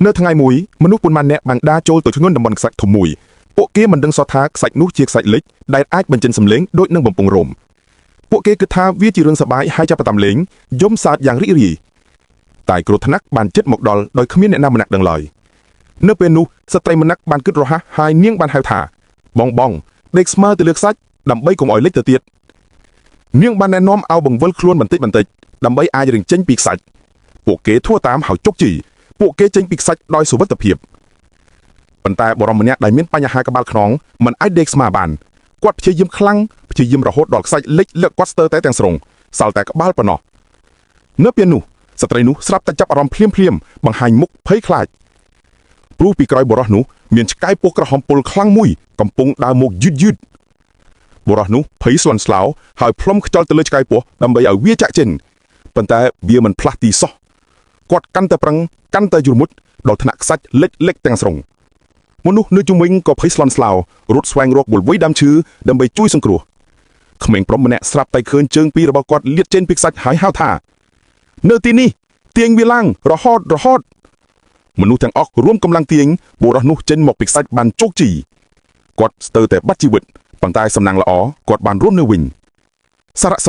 នៅថ្ងៃមួយមនុស្សប៉ុន្មានអ្នកបានដើរចូលទៅធ្ងន់តំបន់ខ្សាច់ធំមួយពួកគេមិនដឹងសោះថាខ្សាច់នោះជាខ្សាច់លិចដែលអាចបញ្ចេញសម្លេងដូចនឹងបំពង់រោមពួកគេគិតថាវាជារឿងសប្បាយហើយចាប់ផ្ដើមលេងយំសើចយ៉ាងរីករាយតែគ្រោះថ្នាក់បានជិតមកដល់ដោយគ្មានអ្នកណាម្នាក់ដឹងឡើយនៅពេលនោះស្ត្រីម្នាក់បានគិតរហ័សហើយនាងបានហៅថាបងដេកស្មើទៅលើខ្សាច់ដើម្បីកុំឲ្យលិចទៅទៀតនាងបានណែនាំឲ្យបង្វិលខ្លួនបន្តិចដើម្បីអាចរៀងចេញពីខ្សាច់ពួកគេធ្វើតាមហើយជោគជ័យពួកគេចេញពីខ្សាច់ដោយសុវត្ថិភាពប៉ុន្តែបរិមម្នាក់ដែលមានបញ្ហាក្បាលខ្នងមិនអាចដេកស្មើបានគាត់ព្យាយាមខ្លាំងព្យាយាមរហូតដល់ខ្សាច់លិចលើកគាត់ស្ទើរតែទាំងស្រុងសល់តែក្បាលប៉ុណ្ណោះនៅពេលនោះស្ត្រីនោះស្រាប់តែចាប់អារម្មណ៍ភ្លាមបង្ហាញមុខភ័យខ្លាចព្រោះពីក្រោយបរិះនោះមានឆ្កែពស់ក្រហមពុលខ្លាំងមួយកំពុងដើរមកយឺតបរិះនោះភ័យស្លន់ស្លោហើយផ្លុំខ្យល់ទៅលើឆ្កែពស់ដើម្បីឲ្យវាចាក់ចេញប៉ុន្តែវាមិនផ្លាស់ទីសោះគាត់កាន់តែប្រឹងកាន់តែយឺមុតដល់ថ្នាក់ខ្សាច់លិចទាំងស្រុងមនុស្សនៅជុំវិញក៏ភ័យស្លន់ស្លោរត់ស្វែងរកវល់វៃដើមឈើដើម្បីជួយសង្គ្រោះក្មេងប្រុសម្នាក់ស្រាប់តែឃើញជើងពីររបស់គាត់លាតចេញពីខ្សាច់ហើយហៅថានៅទីនេះទាញវាឡើងរហូតមនុស្សទាំងអស់រួមកម្លាំងទាញបុរសនោះចេញមកពីខ្សាច់បានជោគជ័យគាត់ស្ទើរតែបាត់ជីវិតប៉ុន្តែសំណាងល្អគាត់បានរស់នៅវិញសារៈ